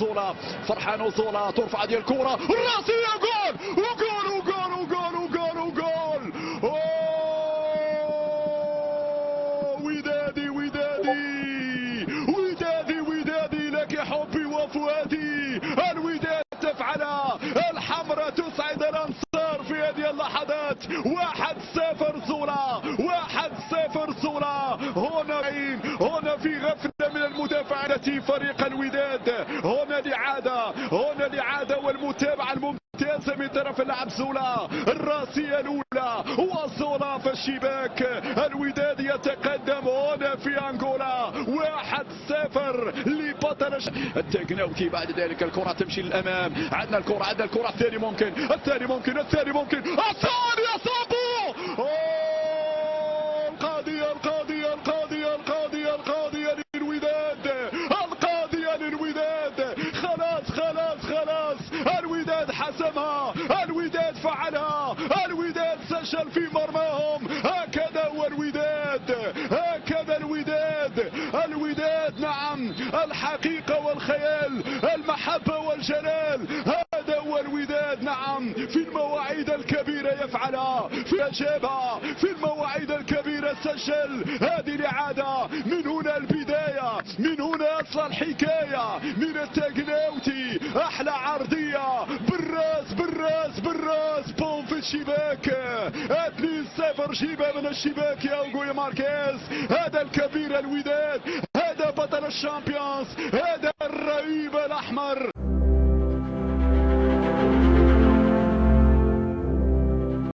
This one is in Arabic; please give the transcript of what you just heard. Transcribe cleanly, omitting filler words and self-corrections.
زولا فرحان وزولا ترفع ديال الكره الراسيه جول وجول وجول وجول وجول وجول ودادي ودادي ودادي ودادي لك حبي وفؤادي. الوداد تفعلها، الحمراء تسعد الانصار في هذه اللحظات. 1-0 زولا، 1-0 زولا. هنا في غفله من المدافعين فريق الوداد. هنا الإعادة والمتابعه الممتازه من طرف اللاعب زولا. الراسيه الاولى وزولا في الشباك. الوداد يتقدم هنا في انغولا 1-0 لبطل التكناوتي. بعد ذلك الكره تمشي للامام. عندنا الكره الثاني ممكن الثاني يا صابو. للوداد خلاص الوداد حسمها، الوداد فعلها، الوداد سجل في مرماهم. هكذا هو الوداد نعم، الحقيقة والخيال، المحبة والجلال. هذا هو الوداد نعم، في المواعيد الكبيرة يفعلها، في أجابها في المواعيد الكبيرة سجل. هذه الإعادة، من هنا البداية، من هنا أصل الحكاية. من التكناوتي أحلى عرضية بالراس بوم في الشباك. 2-0 جيبها من الشباك يا أوغو ماركيز. هذا الكبير الوداد، هذا بطل الشامبيونز، هذا الرهيب الأحمر.